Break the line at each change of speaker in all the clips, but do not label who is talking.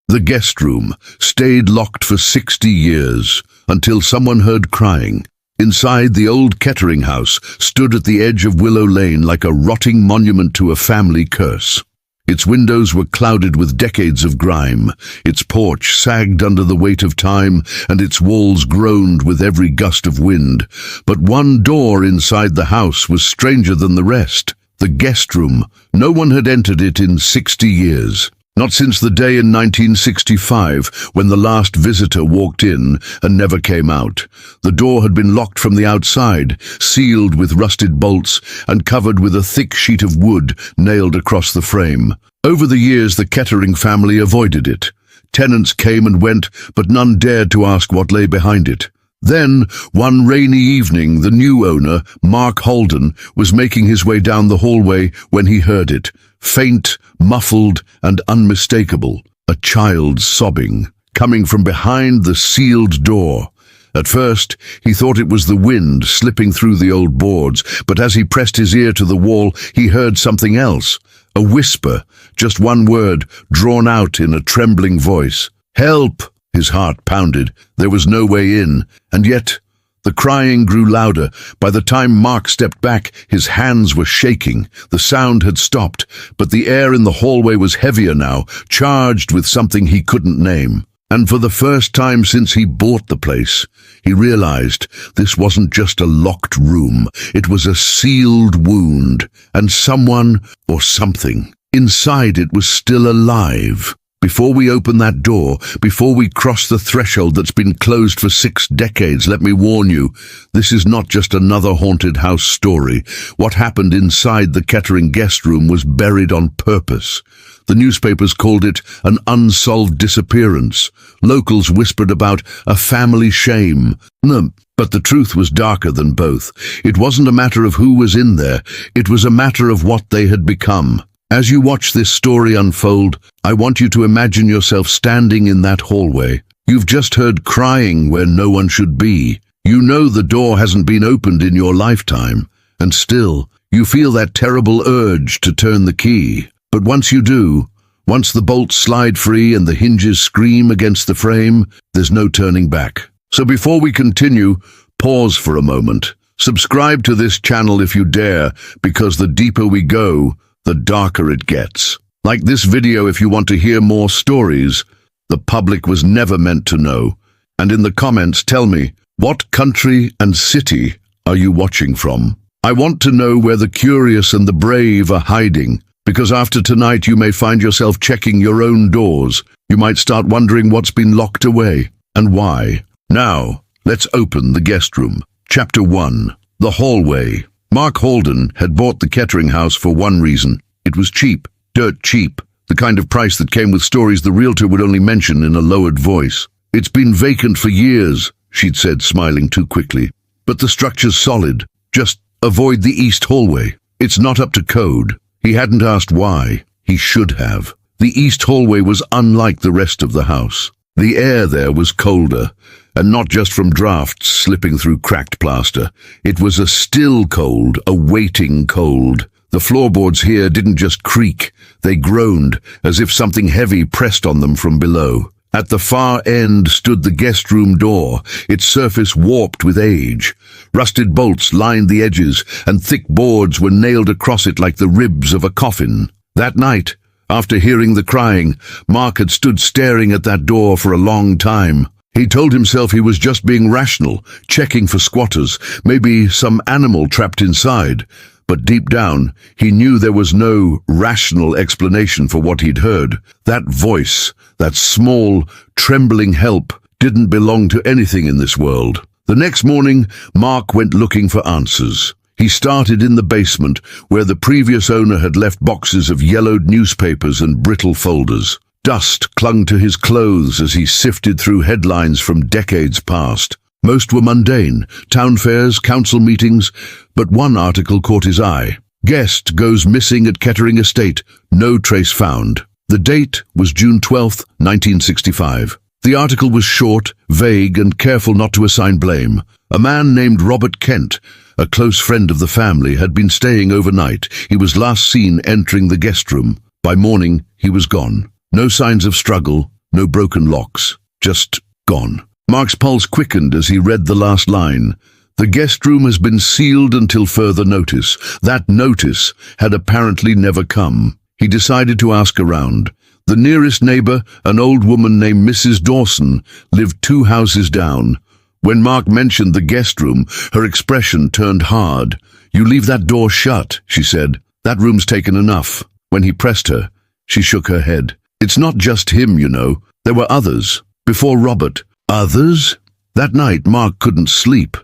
The guest room stayed locked for 60 years until someone heard crying. Inside, the old Kettering house stood at the edge of Willow Lane like a rotting monument to a family curse. Its windows were clouded with decades of grime, its porch sagged under the weight of time, and its walls groaned with every gust of wind. But one door inside the house was stranger than the rest. The guest room. No one had entered it in 60 years. Not since the day in 1965 when the last visitor walked in and never came out. The door had been locked from the outside, sealed with rusted bolts and covered with a thick sheet of wood nailed across the frame. Over the years, the Kettering family avoided it. Tenants came and went, but none dared to ask what lay behind it. Then, one rainy evening, the new owner, Mark Holden, was making his way down the hallway when he heard it. Faint, muffled, and unmistakable. A child sobbing, coming from behind the sealed door. At first, he thought it was the wind slipping through the old boards, but as he pressed his ear to the wall, he heard something else. A whisper, just one word, drawn out in a trembling voice. "Help!" His heart pounded. There was no way in, and yet the crying grew louder. By the time Mark stepped back, his hands were shaking. The sound had stopped, but the air in the hallway was heavier now, charged with something he couldn't name. And for the first time since he bought the place, he realized this wasn't just a locked room. It was a sealed wound, and someone or something inside it was still alive. Before we open that door, before we cross the threshold that's been closed for 6 decades, let me warn you, this is not just another haunted house story. What happened inside the Kettering guest room was buried on purpose. The newspapers called it an unsolved disappearance. Locals whispered about a family shame. But the truth was darker than both. It wasn't a matter of who was in there. It was a matter of what they had become. As you watch this story unfold, I want you to imagine yourself standing in that hallway. You've just heard crying where no one should be. You know the door hasn't been opened in your lifetime, and still, you feel that terrible urge to turn the key. But once you do, once the bolts slide free and the hinges scream against the frame, there's no turning back. So before we continue, pause for a moment. Subscribe to this channel if you dare, because the deeper we go, the darker it gets. Like this video if you want to hear more stories the public was never meant to know. And in the comments, tell me, what country and city are you watching from? I want to know where the curious and the brave are hiding, because after tonight you may find yourself checking your own doors. You might start wondering what's been locked away and why. Now, let's open the guest room. Chapter 1. The Hallway. Mark Holden had bought the Kettering house for one reason. It was cheap, dirt cheap, the kind of price that came with stories the realtor would only mention in a lowered voice. "It's been vacant for years," she'd said, smiling too quickly. "But the structure's solid. Just avoid the east hallway. It's not up to code." He hadn't asked why. He should have. The east hallway was unlike the rest of the house. The air there was colder, and not just from drafts slipping through cracked plaster. It was a still cold, a waiting cold. The floorboards here didn't just creak, they groaned, as if something heavy pressed on them from below. At the far end stood the guest room door, its surface warped with age. Rusted bolts lined the edges, and thick boards were nailed across it like the ribs of a coffin. That night, after hearing the crying, Mark had stood staring at that door for a long time. He told himself he was just being rational, checking for squatters, maybe some animal trapped inside. But deep down, he knew there was no rational explanation for what he'd heard. That voice, that small, trembling help, didn't belong to anything in this world. The next morning, Mark went looking for answers. He started in the basement, where the previous owner had left boxes of yellowed newspapers and brittle folders. Dust clung to his clothes as he sifted through headlines from decades past. Most were mundane, town fairs, council meetings, but one article caught his eye. "Guest goes missing at Kettering Estate, no trace found." The date was June 12, 1965. The article was short, vague, and careful not to assign blame. A man named Robert Kent, a close friend of the family, had been staying overnight. He was last seen entering the guest room. By morning, he was gone. No signs of struggle, no broken locks, just gone. Mark's pulse quickened as he read the last line. The guest room has been sealed until further notice. That notice had apparently never come. He decided to ask around. The nearest neighbor, an old woman named Mrs. Dawson, lived 2 houses down. When Mark mentioned the guest room, her expression turned hard. "You leave that door shut," she said. "That room's taken enough." When he pressed her, she shook her head. "It's not just him, you know. There were others. Before Robert." Others? That night, Mark couldn't sleep.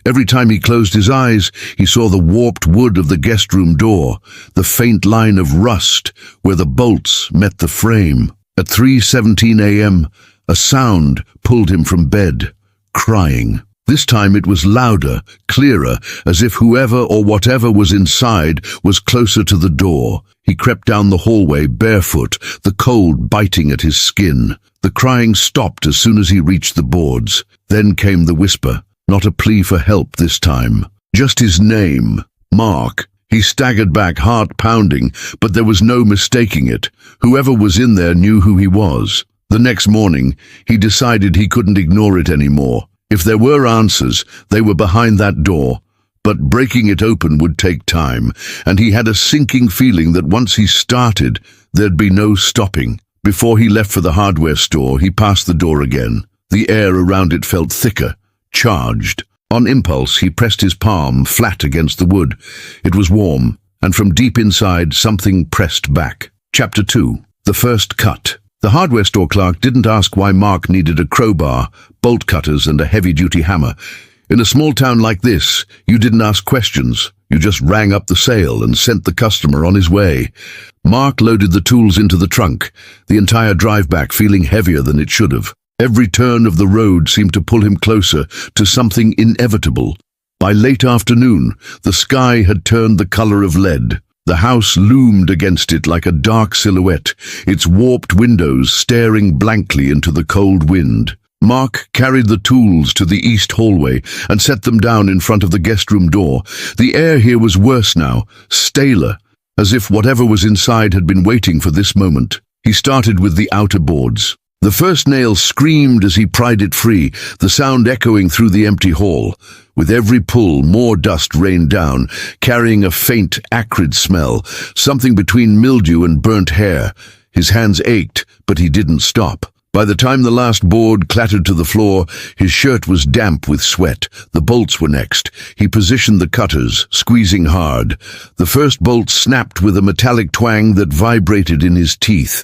Every time he closed his eyes, he saw the warped wood of the guest room door, the faint line of rust where the bolts met the frame. At 3:17 a.m., a sound pulled him from bed, crying. This time it was louder, clearer, as if whoever or whatever was inside was closer to the door. He crept down the hallway barefoot, the cold biting at his skin. The crying stopped as soon as he reached the boards. Then came the whisper, not a plea for help this time. Just his name, Mark. He staggered back, heart pounding, but there was no mistaking it. Whoever was in there knew who he was. The next morning, he decided he couldn't ignore it anymore. If there were answers, they were behind that door. But breaking it open would take time, and he had a sinking feeling that once he started, there'd be no stopping. Before he left for the hardware store, he passed the door again. The air around it felt thicker, charged. On impulse, he pressed his palm flat against the wood. It was warm, and from deep inside, something pressed back. Chapter 2. The First Cut. The hardware store clerk didn't ask why Mark needed a crowbar, bolt cutters, and a heavy-duty hammer. In a small town like this, you didn't ask questions. You just rang up the sale and sent the customer on his way. Mark loaded the tools into the trunk, the entire drive back feeling heavier than it should have. Every turn of the road seemed to pull him closer to something inevitable. By late afternoon, the sky had turned the color of lead. The house loomed against it like a dark silhouette, its warped windows staring blankly into the cold wind. Mark carried the tools to the east hallway and set them down in front of the guest room door. The air here was worse now, staler, as if whatever was inside had been waiting for this moment. He started with the outer boards. The first nail screamed as he pried it free, the sound echoing through the empty hall. With every pull, more dust rained down, carrying a faint, acrid smell, something between mildew and burnt hair. His hands ached, but he didn't stop. By the time the last board clattered to the floor, his shirt was damp with sweat. The bolts were next. He positioned the cutters, squeezing hard. The first bolt snapped with a metallic twang that vibrated in his teeth.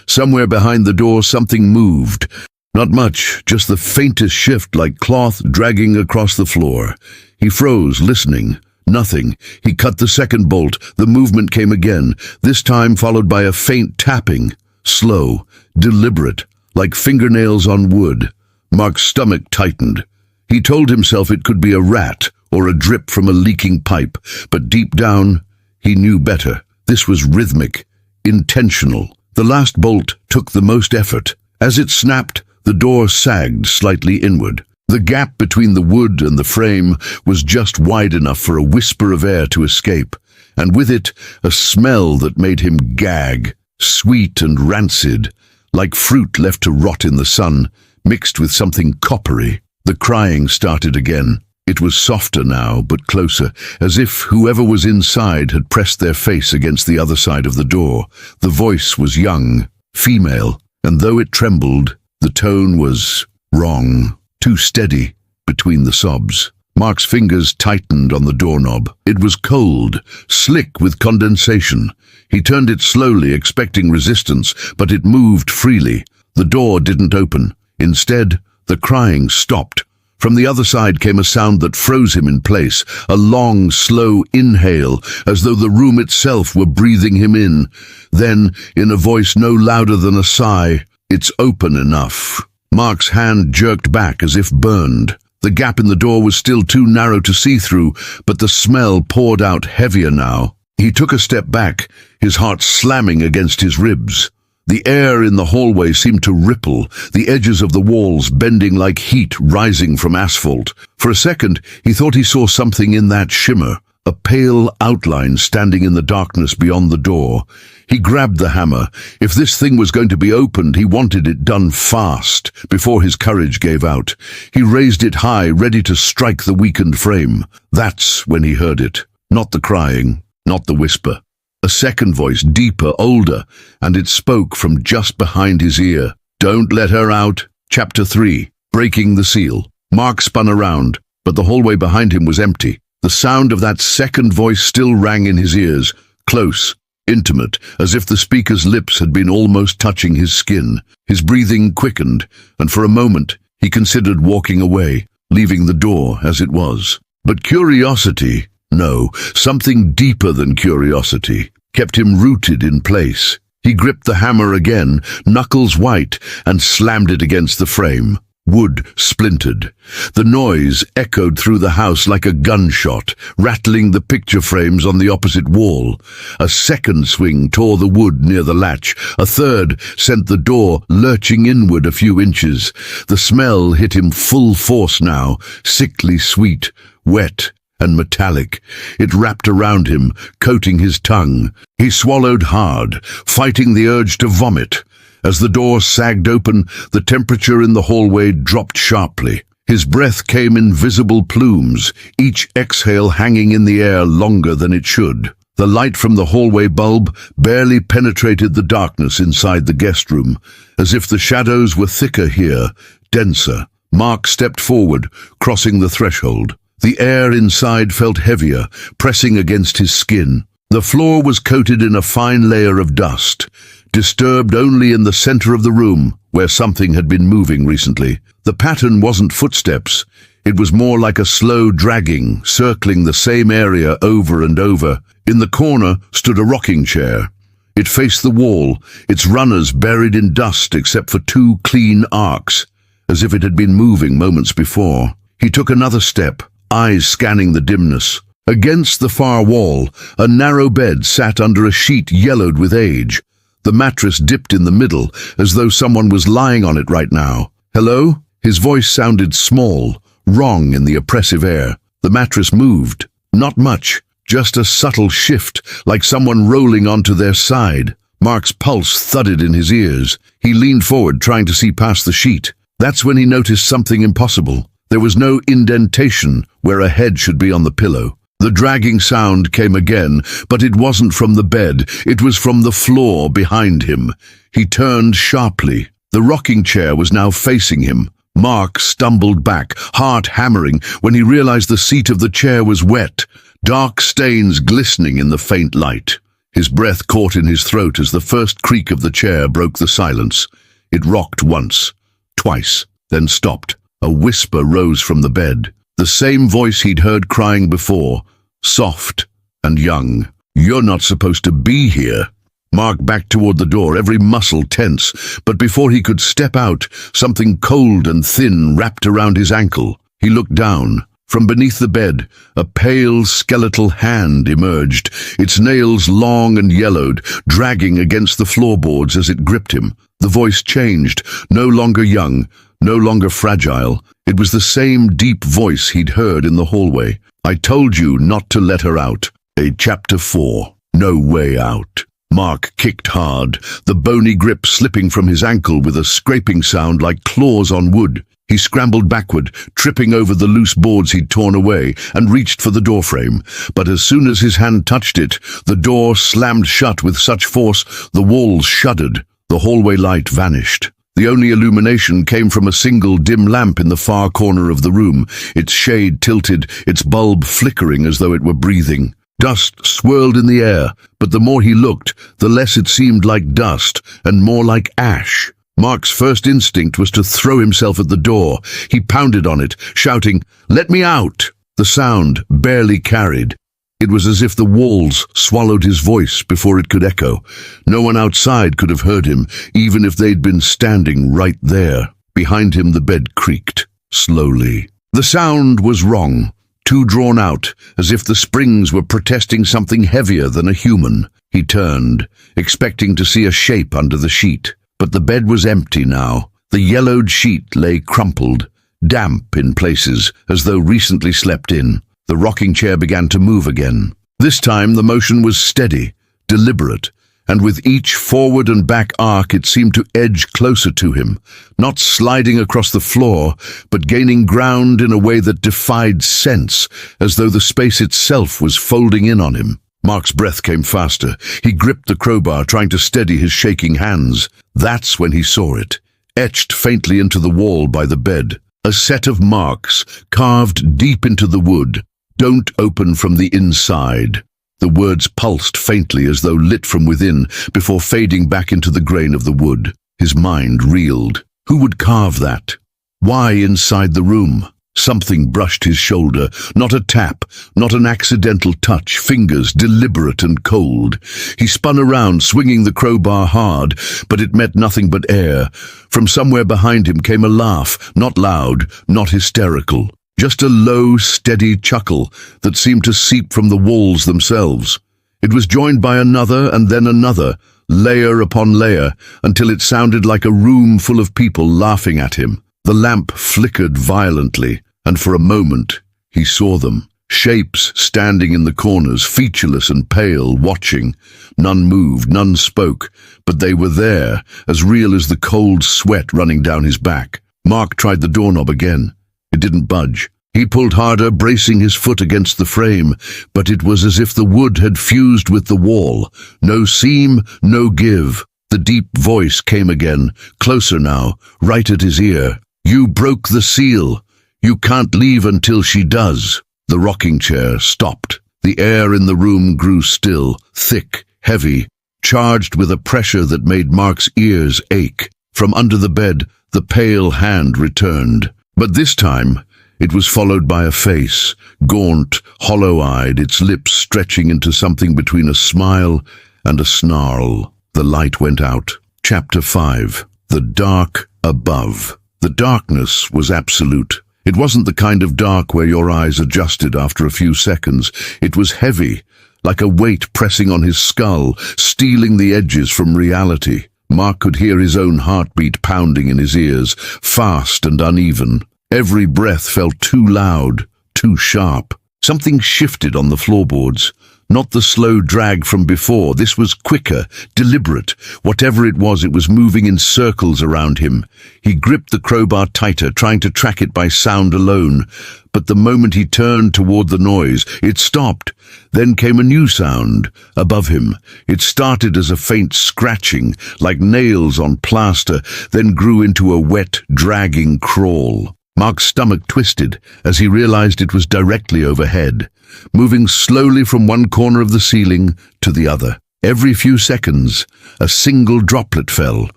Somewhere behind the door, something moved. Not much, just the faintest shift like cloth dragging across the floor. He froze, listening. Nothing. He cut the second bolt. The movement came again, this time followed by a faint tapping. Slow, deliberate, like fingernails on wood. Mark's stomach tightened. He told himself it could be a rat or a drip from a leaking pipe, but deep down, he knew better. This was rhythmic, intentional. The last bolt took the most effort. As it snapped, the door sagged slightly inward. The gap between the wood and the frame was just wide enough for a whisper of air to escape, and with it, a smell that made him gag, sweet and rancid, like fruit left to rot in the sun, mixed with something coppery. The crying started again. It was softer now, but closer, as if whoever was inside had pressed their face against the other side of the door. The voice was young, female, and though it trembled, the tone was wrong, too steady between the sobs. Mark's fingers tightened on the doorknob. It was cold, slick with condensation. He turned it slowly, expecting resistance, but it moved freely. The door didn't open. Instead, the crying stopped. From the other side came a sound that froze him in place, a long, slow inhale, as though the room itself were breathing him in. Then, in a voice no louder than a sigh, "It's open enough." Mark's hand jerked back as if burned. The gap in the door was still too narrow to see through, but the smell poured out heavier now. He took a step back, his heart slamming against his ribs. The air in the hallway seemed to ripple, the edges of the walls bending like heat rising from asphalt. For a second, he thought he saw something in that shimmer, a pale outline standing in the darkness beyond the door. He grabbed the hammer. If this thing was going to be opened, he wanted it done fast, before his courage gave out. He raised it high, ready to strike the weakened frame. That's when he heard it. Not the crying, not the whisper. A second voice, deeper, older, and it spoke from just behind his ear. "Don't let her out." Chapter 3. Breaking the seal. Mark spun around, but the hallway behind him was empty. The sound of that second voice still rang in his ears, close, intimate, as if the speaker's lips had been almost touching his skin. His breathing quickened, and for a moment he considered walking away, leaving the door as it was. But curiosity, no, something deeper than curiosity, kept him rooted in place. He gripped the hammer again, knuckles white, and slammed it against the frame. Wood splintered. The noise echoed through the house like a gunshot, rattling the picture frames on the opposite wall. A second swing tore the wood near the latch. A third sent the door lurching inward a few inches. The smell hit him full force now, sickly sweet, wet and metallic. It wrapped around him, coating his tongue. He swallowed hard, fighting the urge to vomit. As the door sagged open, the temperature in the hallway dropped sharply. His breath came in visible plumes, each exhale hanging in the air longer than it should. The light from the hallway bulb barely penetrated the darkness inside the guest room, as if the shadows were thicker here, denser. Mark stepped forward, crossing the threshold. The air inside felt heavier, pressing against his skin. The floor was coated in a fine layer of dust, disturbed only in the center of the room, where something had been moving recently. The pattern wasn't footsteps. It was more like a slow dragging, circling the same area over and over. In the corner stood a rocking chair. It faced the wall, its runners buried in dust except for two clean arcs, as if it had been moving moments before. He took another step, eyes scanning the dimness. Against the far wall, a narrow bed sat under a sheet yellowed with age. The mattress dipped in the middle, as though someone was lying on it right now. "Hello?" His voice sounded small, wrong in the oppressive air. The mattress moved. Not much, just a subtle shift, like someone rolling onto their side. Mark's pulse thudded in his ears. He leaned forward, trying to see past the sheet. That's when he noticed something impossible. There was no indentation where a head should be on the pillow. The dragging sound came again, but it wasn't from the bed. It was from the floor behind him. He turned sharply. The rocking chair was now facing him. Mark stumbled back, heart hammering, when he realized the seat of the chair was wet, dark stains glistening in the faint light. His breath caught in his throat as the first creak of the chair broke the silence. It rocked once, twice, then stopped. A whisper rose from the bed. The same voice he'd heard crying before, soft and young. "You're not supposed to be here." Mark backed toward the door, every muscle tense, but before he could step out, something cold and thin wrapped around his ankle. He looked down. From beneath the bed, a pale skeletal hand emerged, its nails long and yellowed, dragging against the floorboards as it gripped him. The voice changed, no longer young, no longer fragile. It was the same deep voice he'd heard in the hallway. "I told you not to let her out." Chapter 4. No way out. Mark kicked hard, the bony grip slipping from his ankle with a scraping sound like claws on wood. He scrambled backward, tripping over the loose boards he'd torn away, and reached for the doorframe. But as soon as his hand touched it, the door slammed shut with such force the walls shuddered. The hallway light vanished. The only illumination came from a single dim lamp in the far corner of the room, its shade tilted, its bulb flickering as though it were breathing. Dust swirled in the air, but the more he looked, the less it seemed like dust and more like ash. Mark's first instinct was to throw himself at the door. He pounded on it, shouting, "Let me out!" The sound barely carried. It was as if the walls swallowed his voice before it could echo. No one outside could have heard him, even if they'd been standing right there. Behind him the bed creaked, slowly. The sound was wrong, too drawn out, as if the springs were protesting something heavier than a human. He turned, expecting to see a shape under the sheet. But the bed was empty now. The yellowed sheet lay crumpled, damp in places, as though recently slept in. The rocking chair began to move again. This time the motion was steady, deliberate, and with each forward and back arc it seemed to edge closer to him, not sliding across the floor, but gaining ground in a way that defied sense, as though the space itself was folding in on him. Mark's breath came faster. He gripped the crowbar, trying to steady his shaking hands. That's when he saw it, etched faintly into the wall by the bed. A set of marks, carved deep into the wood. "Don't open from the inside." The words pulsed faintly as though lit from within, before fading back into the grain of the wood. His mind reeled. Who would carve that? Why inside the room? Something brushed his shoulder. Not a tap, not an accidental touch, fingers deliberate and cold. He spun around, swinging the crowbar hard, but it met nothing but air. From somewhere behind him came a laugh, not loud, not hysterical. Just a low, steady chuckle that seemed to seep from the walls themselves. It was joined by another and then another, layer upon layer, until it sounded like a room full of people laughing at him. The lamp flickered violently, and for a moment he saw them. Shapes standing in the corners, featureless and pale, watching. None moved, none spoke, but they were there, as real as the cold sweat running down his back. Mark tried the doorknob again. It didn't budge. He pulled harder, bracing his foot against the frame, but it was as if the wood had fused with the wall. No seam, no give. The deep voice came again, closer now, right at his ear. "You broke the seal. You can't leave until she does." The rocking chair stopped. The air in the room grew still, thick, heavy, charged with a pressure that made Mark's ears ache. From under the bed, the pale hand returned. But this time, it was followed by a face, gaunt, hollow-eyed, its lips stretching into something between a smile and a snarl. The light went out. Chapter 5. The Dark Above. The darkness was absolute. It wasn't the kind of dark where your eyes adjusted after a few seconds. It was heavy, like a weight pressing on his skull, stealing the edges from reality. Mark could hear his own heartbeat pounding in his ears, fast and uneven. Every breath felt too loud, too sharp. Something shifted on the floorboards. Not the slow drag from before. This was quicker, deliberate. Whatever it was moving in circles around him. He gripped the crowbar tighter, trying to track it by sound alone. But the moment he turned toward the noise, it stopped. Then came a new sound, above him. It started as a faint scratching, like nails on plaster, then grew into a wet, dragging crawl. Mark's stomach twisted as he realized it was directly overhead, moving slowly from one corner of the ceiling to the other. Every few seconds, a single droplet fell,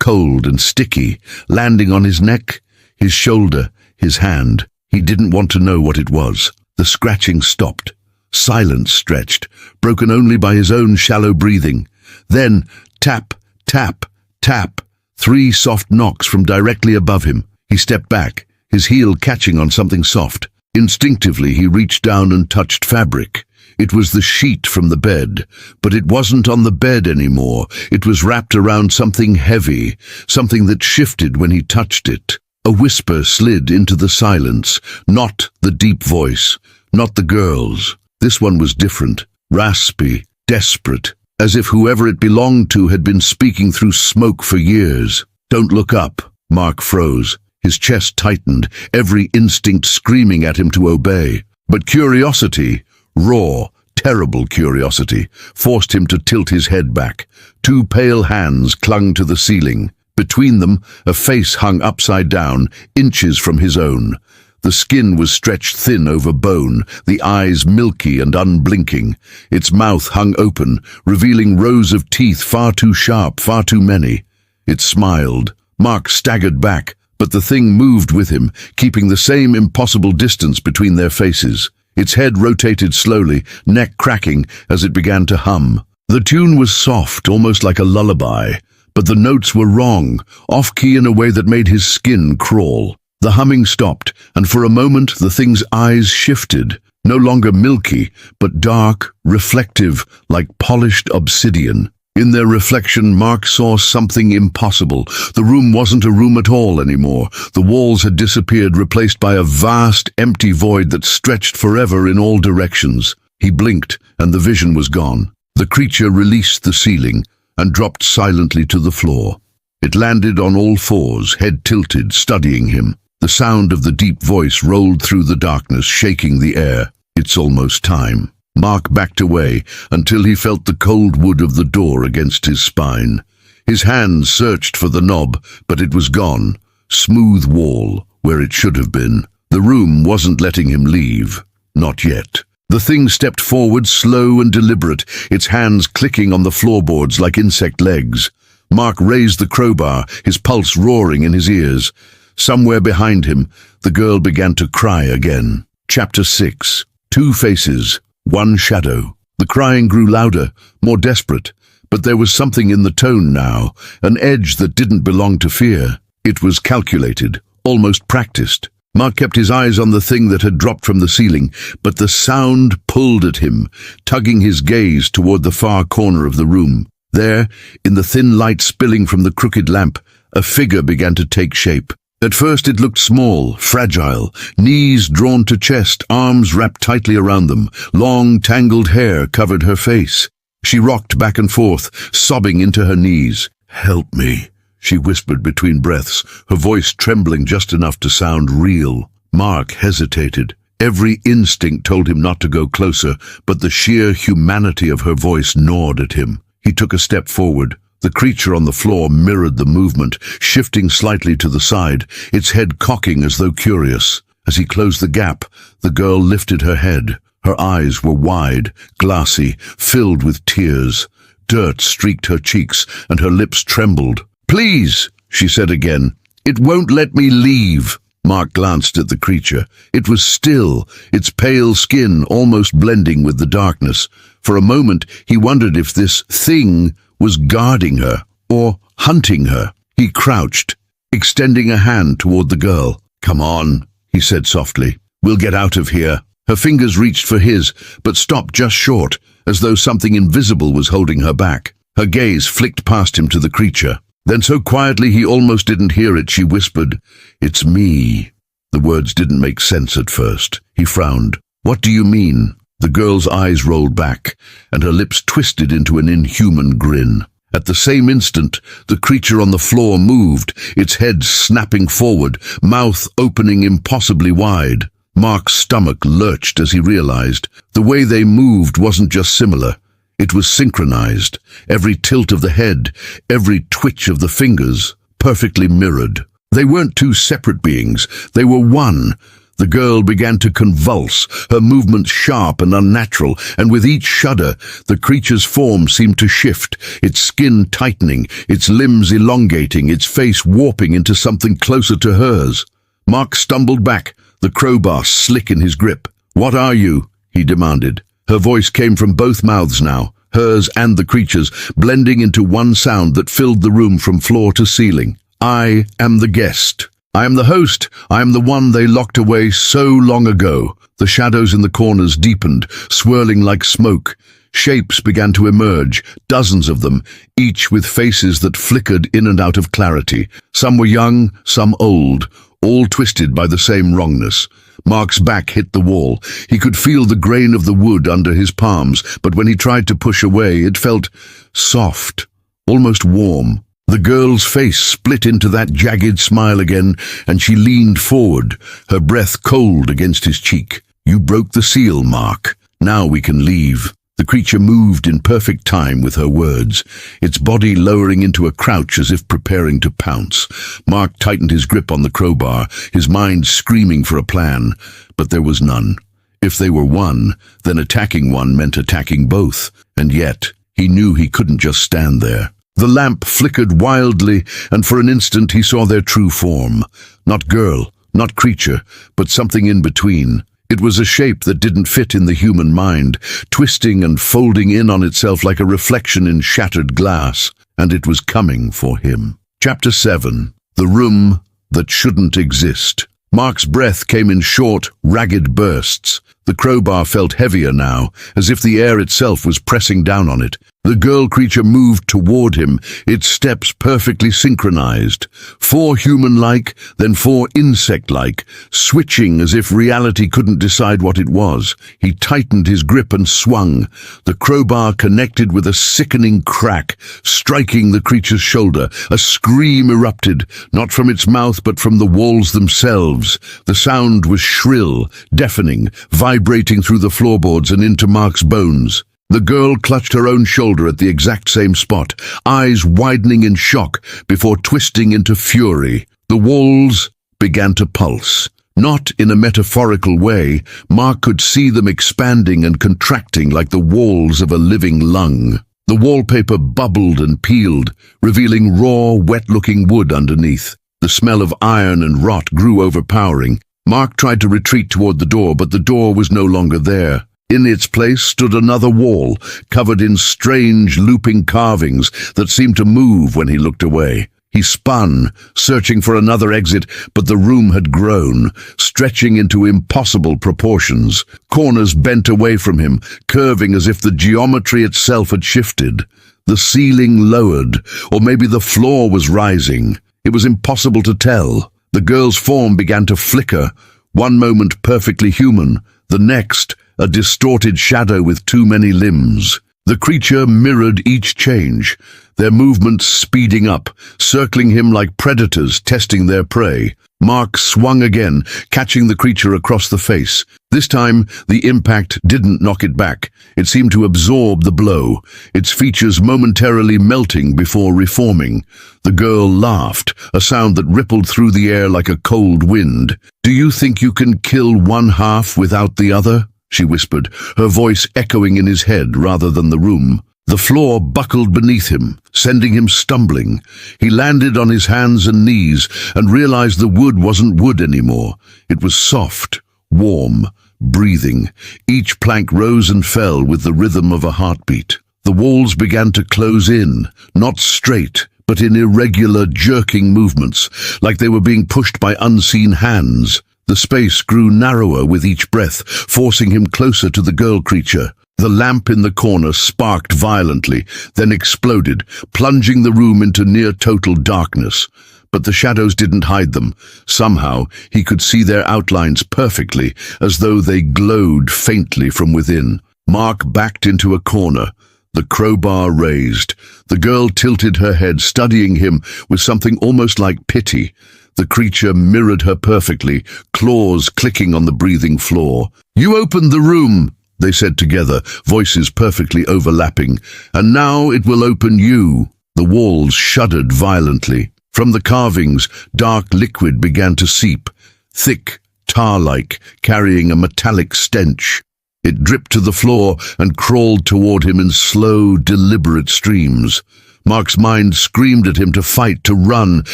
cold and sticky, landing on his neck, his shoulder, his hand. He didn't want to know what it was. The scratching stopped. Silence stretched, broken only by his own shallow breathing. Then, tap, tap, tap. 3 soft knocks from directly above him. He stepped back, his heel catching on something soft. Instinctively, he reached down and touched fabric. It was the sheet from the bed, but it wasn't on the bed anymore. It was wrapped around something heavy, something that shifted when he touched it. A whisper slid into the silence, not the deep voice, not the girl's. This one was different, raspy, desperate, as if whoever it belonged to had been speaking through smoke for years. "Don't look up." Mark froze. His chest tightened, every instinct screaming at him to obey. But curiosity, raw, terrible curiosity, forced him to tilt his head back. 2 pale hands clung to the ceiling. Between them, a face hung upside down, inches from his own. The skin was stretched thin over bone, the eyes milky and unblinking. Its mouth hung open, revealing rows of teeth far too sharp, far too many. It smiled. Mark staggered back, but the thing moved with him, keeping the same impossible distance between their faces. Its head rotated slowly, neck cracking as it began to hum. The tune was soft, almost like a lullaby, but the notes were wrong, off-key in a way that made his skin crawl. The humming stopped, and for a moment the thing's eyes shifted, no longer milky, but dark, reflective, like polished obsidian. In their reflection, Mark saw something impossible. The room wasn't a room at all anymore. The walls had disappeared, replaced by a vast, empty void that stretched forever in all directions. He blinked, and the vision was gone. The creature released the ceiling and dropped silently to the floor. It landed on all fours, head tilted, studying him. The sound of the deep voice rolled through the darkness, shaking the air. "It's almost time." Mark backed away until he felt the cold wood of the door against his spine. His hands searched for the knob, but it was gone. Smooth wall, where it should have been. The room wasn't letting him leave. Not yet. The thing stepped forward, slow and deliberate, its hands clicking on the floorboards like insect legs. Mark raised the crowbar, his pulse roaring in his ears. Somewhere behind him, the girl began to cry again. Chapter 6. Two faces. One shadow. The crying grew louder, more desperate, but there was something in the tone now, an edge that didn't belong to fear. It was calculated, almost practiced. Mark kept his eyes on the thing that had dropped from the ceiling, but the sound pulled at him, tugging his gaze toward the far corner of the room. There, in the thin light spilling from the crooked lamp, a figure began to take shape. At first it looked small, fragile, knees drawn to chest, arms wrapped tightly around them. Long, tangled hair covered her face. She rocked back and forth, sobbing into her knees. "Help me," she whispered between breaths, her voice trembling just enough to sound real. Mark hesitated. Every instinct told him not to go closer, but the sheer humanity of her voice gnawed at him. He took a step forward. The creature on the floor mirrored the movement, shifting slightly to the side, its head cocking as though curious. As he closed the gap, the girl lifted her head. Her eyes were wide, glassy, filled with tears. Dirt streaked her cheeks, and her lips trembled. "Please," she said again, "it won't let me leave." Mark glanced at the creature. It was still, its pale skin almost blending with the darkness. For a moment, he wondered if this thing was guarding her or hunting her. He crouched, extending a hand toward the girl. "Come on," he said softly. "We'll get out of here." Her fingers reached for his, but stopped just short, as though something invisible was holding her back. Her gaze flicked past him to the creature. Then so quietly he almost didn't hear it, she whispered, "It's me." The words didn't make sense at first. He frowned. "What do you mean?" The girl's eyes rolled back, and her lips twisted into an inhuman grin. At the same instant, the creature on the floor moved, its head snapping forward, mouth opening impossibly wide. Mark's stomach lurched as he realized. The way they moved wasn't just similar. It was synchronized. Every tilt of the head, every twitch of the fingers, perfectly mirrored. They weren't two separate beings. They were one. The girl began to convulse, her movements sharp and unnatural, and with each shudder, the creature's form seemed to shift, its skin tightening, its limbs elongating, its face warping into something closer to hers. Mark stumbled back, the crowbar slick in his grip. "What are you?" he demanded. Her voice came from both mouths now, hers and the creature's, blending into one sound that filled the room from floor to ceiling. "I am the guest. I am the host. I am the one they locked away so long ago." The shadows in the corners deepened, swirling like smoke. Shapes began to emerge, dozens of them, each with faces that flickered in and out of clarity. Some were young, some old, all twisted by the same wrongness. Mark's back hit the wall. He could feel the grain of the wood under his palms, but when he tried to push away, it felt soft, almost warm. The girl's face split into that jagged smile again, and she leaned forward, her breath cold against his cheek. "You broke the seal, Mark. Now we can leave." The creature moved in perfect time with her words, its body lowering into a crouch as if preparing to pounce. Mark tightened his grip on the crowbar, his mind screaming for a plan, but there was none. If they were one, then attacking one meant attacking both, and yet he knew he couldn't just stand there. The lamp flickered wildly, and for an instant he saw their true form. Not girl, not creature, but something in between. It was a shape that didn't fit in the human mind, twisting and folding in on itself like a reflection in shattered glass, and it was coming for him. Chapter 7. The Room That Shouldn't Exist. Mark's breath came in short, ragged bursts. The crowbar felt heavier now, as if the air itself was pressing down on it. The girl creature moved toward him, its steps perfectly synchronized. 4 human-like, then 4 insect-like, switching as if reality couldn't decide what it was. He tightened his grip and swung. The crowbar connected with a sickening crack, striking the creature's shoulder. A scream erupted, not from its mouth but from the walls themselves. The sound was shrill, deafening, vibrating through the floorboards and into Mark's bones. The girl clutched her own shoulder at the exact same spot, eyes widening in shock before twisting into fury. The walls began to pulse. Not in a metaphorical way, Mark could see them expanding and contracting like the walls of a living lung. The wallpaper bubbled and peeled, revealing raw, wet-looking wood underneath. The smell of iron and rot grew overpowering. Mark tried to retreat toward the door, but the door was no longer there. In its place stood another wall, covered in strange, looping carvings that seemed to move when he looked away. He spun, searching for another exit, but the room had grown, stretching into impossible proportions. Corners bent away from him, curving as if the geometry itself had shifted. The ceiling lowered, or maybe the floor was rising. It was impossible to tell. The girl's form began to flicker, one moment perfectly human, the next a distorted shadow with too many limbs. The creature mirrored each change, their movements speeding up, circling him like predators testing their prey. Mark swung again, catching the creature across the face. This time, the impact didn't knock it back. It seemed to absorb the blow, its features momentarily melting before reforming. The girl laughed, a sound that rippled through the air like a cold wind. "Do you think you can kill one half without the other?" she whispered, her voice echoing in his head rather than the room. The floor buckled beneath him, sending him stumbling. He landed on his hands and knees and realized the wood wasn't wood anymore. It was soft, warm, breathing. Each plank rose and fell with the rhythm of a heartbeat. The walls began to close in, not straight, but in irregular, jerking movements, like they were being pushed by unseen hands. The space grew narrower with each breath, forcing him closer to the girl creature. The lamp in the corner sparked violently, then exploded, plunging the room into near-total darkness. But the shadows didn't hide them. Somehow, he could see their outlines perfectly, as though they glowed faintly from within. Mark backed into a corner, the crowbar raised. The girl tilted her head, studying him with something almost like pity. The creature mirrored her perfectly, claws clicking on the breathing floor. "You opened the room," they said together, voices perfectly overlapping. "And now it will open you." The walls shuddered violently. From the carvings, dark liquid began to seep, thick, tar-like, carrying a metallic stench. It dripped to the floor and crawled toward him in slow, deliberate streams. Mark's mind screamed at him to fight, to run,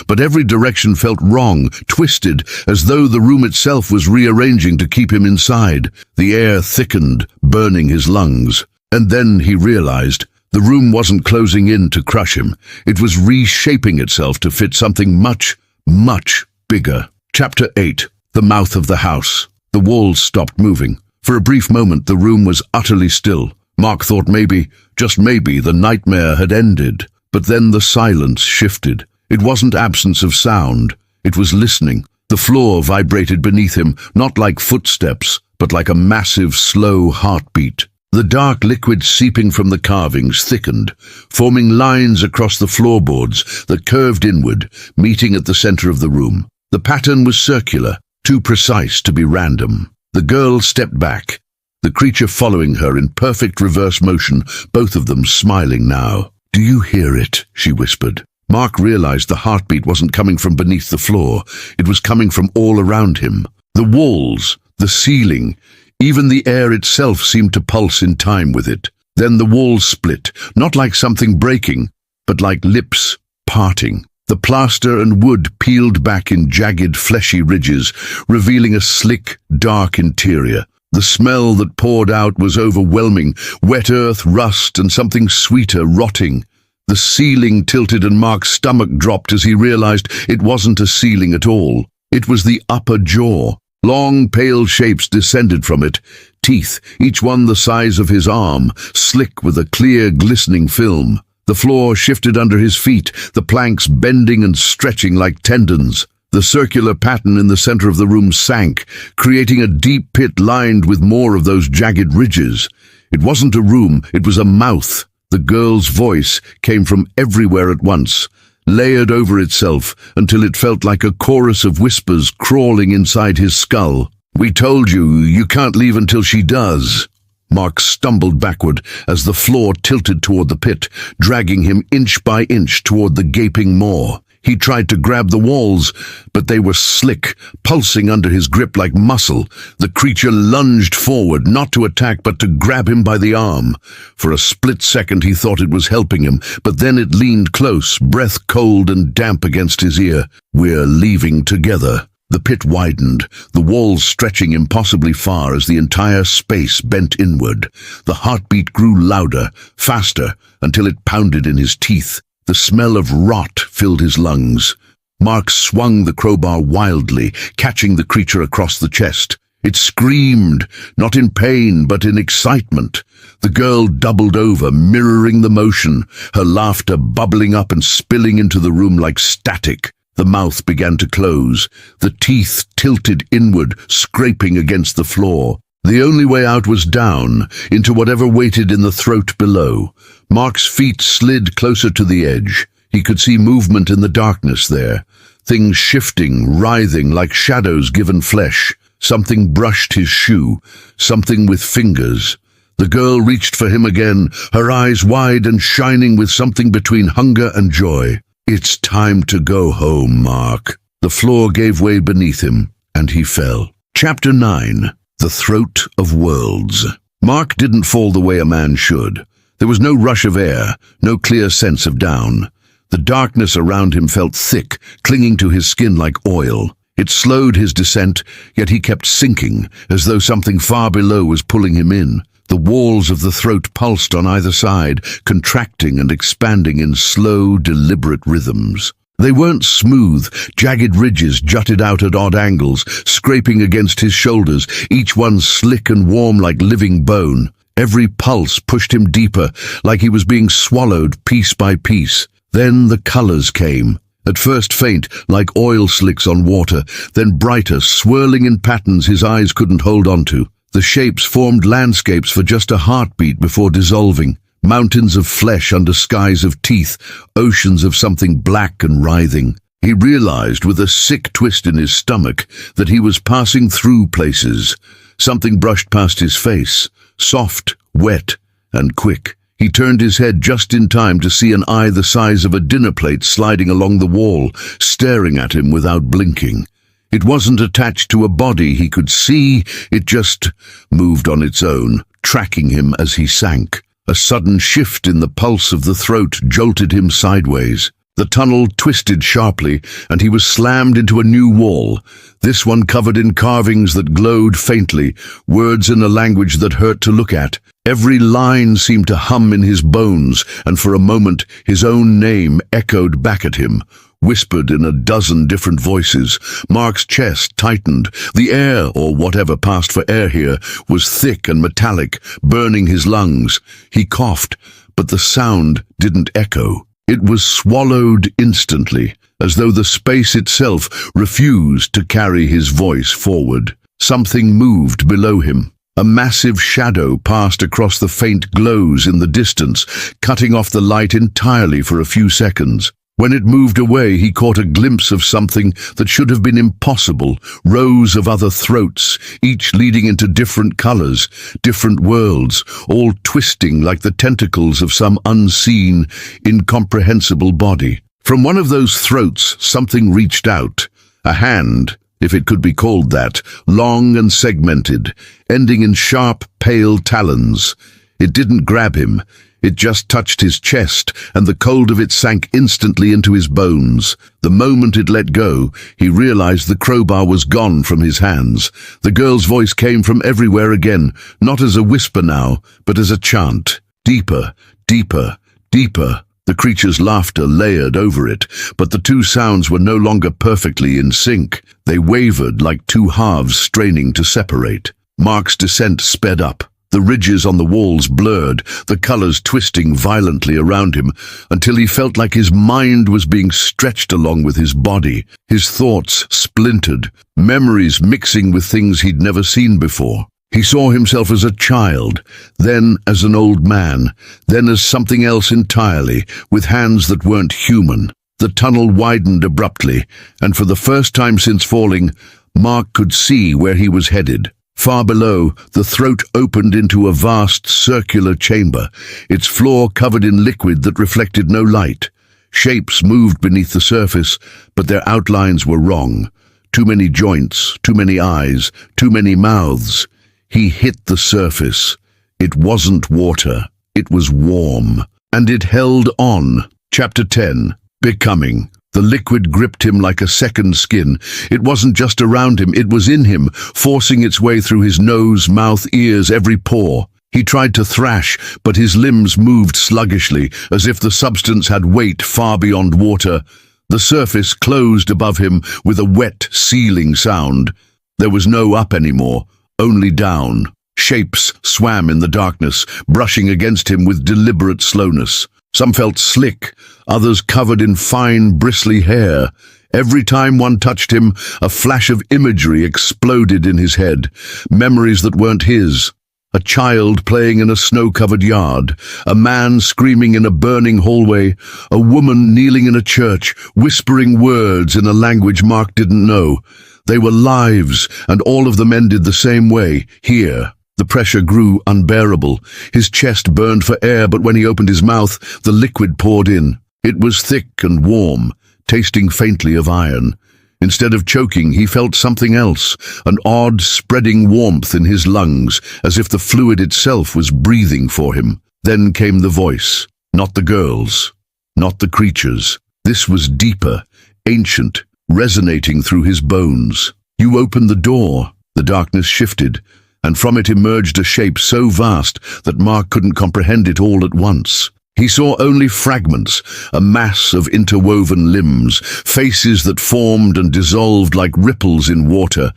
but every direction felt wrong, twisted, as though the room itself was rearranging to keep him inside. The air thickened, burning his lungs. And then he realized the room wasn't closing in to crush him. It was reshaping itself to fit something much, much bigger. Chapter 8. The Mouth of the House. The walls stopped moving. For a brief moment, the room was utterly still. Mark thought maybe, just maybe, the nightmare had ended. But then the silence shifted. It wasn't absence of sound. It was listening. The floor vibrated beneath him, not like footsteps, but like a massive, slow heartbeat. The dark liquid seeping from the carvings thickened, forming lines across the floorboards that curved inward, meeting at the center of the room. The pattern was circular, too precise to be random. The girl stepped back, the creature following her in perfect reverse motion, both of them smiling now. "Do you hear it?" she whispered. Mark realized the heartbeat wasn't coming from beneath the floor. It was coming from all around him. The walls, the ceiling, even the air itself seemed to pulse in time with it. Then the walls split, not like something breaking, but like lips parting. The plaster and wood peeled back in jagged, fleshy ridges, revealing a slick, dark interior. The smell that poured out was overwhelming, wet earth, rust, and something sweeter rotting. The ceiling tilted and Mark's stomach dropped as he realized it wasn't a ceiling at all. It was the upper jaw. Long, pale shapes descended from it, teeth, each one the size of his arm, slick with a clear, glistening film. The floor shifted under his feet, the planks bending and stretching like tendons. The circular pattern in the center of the room sank, creating a deep pit lined with more of those jagged ridges. It wasn't a room, it was a mouth. The girl's voice came from everywhere at once, layered over itself until it felt like a chorus of whispers crawling inside his skull. "We told you, you can't leave until she does." Mark stumbled backward as the floor tilted toward the pit, dragging him inch by inch toward the gaping maw. He tried to grab the walls, but they were slick, pulsing under his grip like muscle. The creature lunged forward, not to attack but to grab him by the arm. For a split second he thought it was helping him, but then it leaned close, breath cold and damp against his ear. "We're leaving together." The pit widened, the walls stretching impossibly far as the entire space bent inward. The heartbeat grew louder, faster, until it pounded in his teeth. The smell of rot filled his lungs. Mark swung the crowbar wildly, catching the creature across the chest. It screamed, not in pain but in excitement. The girl doubled over, mirroring the motion, her laughter bubbling up and spilling into the room like static. The mouth began to close. The teeth tilted inward, scraping against the floor. The only way out was down, into whatever waited in the throat below. Mark's feet slid closer to the edge. He could see movement in the darkness there. Things shifting, writhing like shadows given flesh. Something brushed his shoe, something with fingers. The girl reached for him again, her eyes wide and shining with something between hunger and joy. "It's time to go home, Mark." The floor gave way beneath him, and he fell. Chapter 9. The Throat of Worlds. Mark didn't fall the way a man should. There was no rush of air, no clear sense of down. The darkness around him felt thick, clinging to his skin like oil. It slowed his descent, yet he kept sinking, as though something far below was pulling him in. The walls of the throat pulsed on either side, contracting and expanding in slow, deliberate rhythms. They weren't smooth. Jagged ridges jutted out at odd angles, scraping against his shoulders, each one slick and warm like living bone. Every pulse pushed him deeper, like he was being swallowed piece by piece. Then the colors came. At first faint, like oil slicks on water, then brighter, swirling in patterns his eyes couldn't hold on to. The shapes formed landscapes for just a heartbeat before dissolving. Mountains of flesh under skies of teeth, oceans of something black and writhing. He realized with a sick twist in his stomach that he was passing through places. Something brushed past his face, soft, wet, and quick. He turned his head just in time to see an eye the size of a dinner plate sliding along the wall, staring at him without blinking. It wasn't attached to a body he could see, it just moved on its own, tracking him as he sank. A sudden shift in the pulse of the throat jolted him sideways. The tunnel twisted sharply, and he was slammed into a new wall, this one covered in carvings that glowed faintly, words in a language that hurt to look at. Every line seemed to hum in his bones, and for a moment his own name echoed back at him, whispered in a dozen different voices. Mark's chest tightened. The air, or whatever passed for air here, was thick and metallic, burning his lungs. He coughed, but the sound didn't echo. It was swallowed instantly, as though the space itself refused to carry his voice forward. Something moved below him. A massive shadow passed across the faint glows in the distance, cutting off the light entirely for a few seconds. When it moved away, he caught a glimpse of something that should have been impossible, rows of other throats, each leading into different colors, different worlds, all twisting like the tentacles of some unseen, incomprehensible body. From one of those throats, something reached out, a hand, if it could be called that, long and segmented, ending in sharp, pale talons. It didn't grab him. It just touched his chest, and the cold of it sank instantly into his bones. The moment it let go, he realized the crowbar was gone from his hands. The girl's voice came from everywhere again, not as a whisper now, but as a chant. Deeper, deeper, deeper. The creature's laughter layered over it, but the two sounds were no longer perfectly in sync. They wavered like two halves straining to separate. Mark's descent sped up. The ridges on the walls blurred, the colors twisting violently around him, until he felt like his mind was being stretched along with his body. His thoughts splintered, memories mixing with things he'd never seen before. He saw himself as a child, then as an old man, then as something else entirely, with hands that weren't human. The tunnel widened abruptly, and for the first time since falling, Mark could see where he was headed. Far below, the throat opened into a vast circular chamber, its floor covered in liquid that reflected no light. Shapes moved beneath the surface, but their outlines were wrong. Too many joints, too many eyes, too many mouths. He hit the surface. It wasn't water. It was warm. And it held on. Chapter 10. Becoming. The liquid gripped him like a second skin. It wasn't just around him, it was in him, forcing its way through his nose, mouth, ears, every pore. He tried to thrash, but his limbs moved sluggishly, as if the substance had weight far beyond water. The surface closed above him with a wet, sealing sound. There was no up anymore, only down. Shapes swam in the darkness, brushing against him with deliberate slowness. Some felt slick, others covered in fine, bristly hair. Every time one touched him, a flash of imagery exploded in his head, memories that weren't his. A child playing in a snow-covered yard, a man screaming in a burning hallway, a woman kneeling in a church, whispering words in a language Mark didn't know. They were lives, and all of them ended the same way, here. The pressure grew unbearable. His chest burned for air, but when he opened his mouth, the liquid poured in. It was thick and warm, tasting faintly of iron. Instead of choking, he felt something else, an odd, spreading warmth in his lungs, as if the fluid itself was breathing for him. Then came the voice. Not the girl's, not the creature's. This was deeper, ancient, resonating through his bones. You opened the door. The darkness shifted, and from it emerged a shape so vast that Mark couldn't comprehend it all at once. He saw only fragments, a mass of interwoven limbs, faces that formed and dissolved like ripples in water,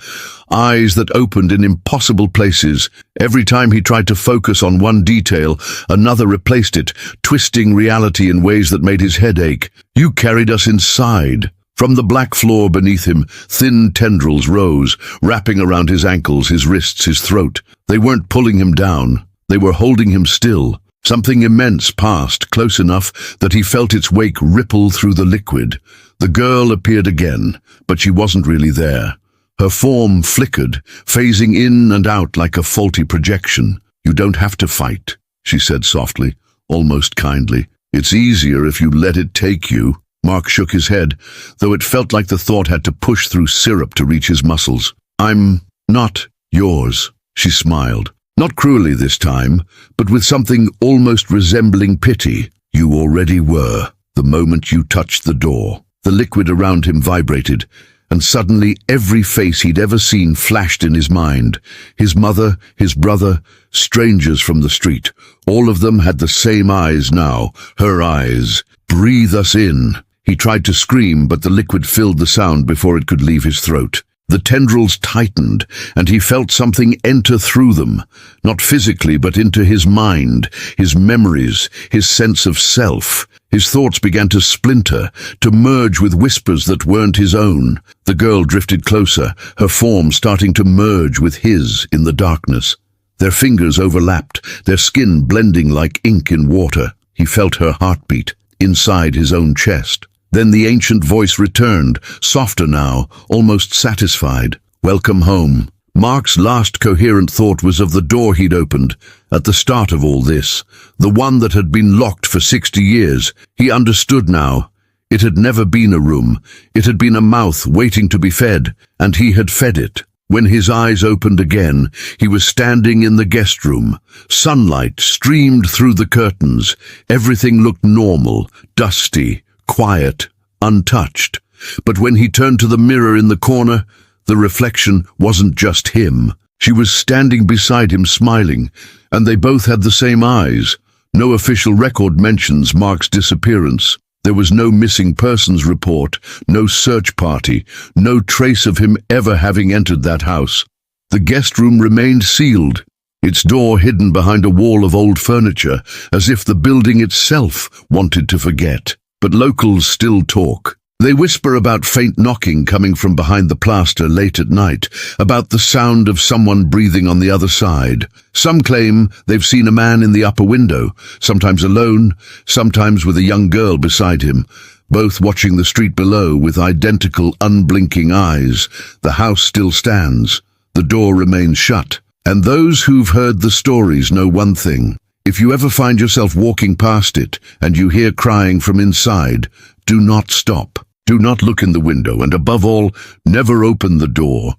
eyes that opened in impossible places. Every time he tried to focus on one detail, another replaced it, twisting reality in ways that made his head ache. You carried us inside. From the black floor beneath him, thin tendrils rose, wrapping around his ankles, his wrists, his throat. They weren't pulling him down. They were holding him still. Something immense passed, close enough that he felt its wake ripple through the liquid. The girl appeared again, but she wasn't really there. Her form flickered, phasing in and out like a faulty projection. You don't have to fight, she said softly, almost kindly. It's easier if you let it take you. Mark shook his head, though it felt like the thought had to push through syrup to reach his muscles. I'm not yours, she smiled. Not cruelly this time, but with something almost resembling pity. You already were, the moment you touched the door. The liquid around him vibrated, and suddenly every face he'd ever seen flashed in his mind. His mother, his brother, strangers from the street. All of them had the same eyes now, her eyes. Breathe us in. He tried to scream, but the liquid filled the sound before it could leave his throat. The tendrils tightened, and he felt something enter through them, not physically but into his mind, his memories, his sense of self. His thoughts began to splinter, to merge with whispers that weren't his own. The girl drifted closer, her form starting to merge with his in the darkness. Their fingers overlapped, their skin blending like ink in water. He felt her heartbeat inside his own chest. Then the ancient voice returned, softer now, almost satisfied. Welcome home. Mark's last coherent thought was of the door he'd opened, at the start of all this, the one that had been locked for 60 years. He understood now. It had never been a room. It had been a mouth waiting to be fed, and he had fed it. When his eyes opened again, he was standing in the guest room. Sunlight streamed through the curtains. Everything looked normal, dusty, quiet, untouched. But when he turned to the mirror in the corner, the reflection wasn't just him. She was standing beside him smiling, and they both had the same eyes. No official record mentions Mark's disappearance. There was no missing persons report, no search party, no trace of him ever having entered that house. The guest room remained sealed, its door hidden behind a wall of old furniture, as if the building itself wanted to forget. But locals still talk. They whisper about faint knocking coming from behind the plaster late at night, about the sound of someone breathing on the other side. Some claim they've seen a man in the upper window, sometimes alone, sometimes with a young girl beside him, both watching the street below with identical unblinking eyes. The house still stands. The door remains shut. And those who've heard the stories know one thing. If you ever find yourself walking past it and you hear crying from inside, do not stop. Do not look in the window, and above all, never open the door.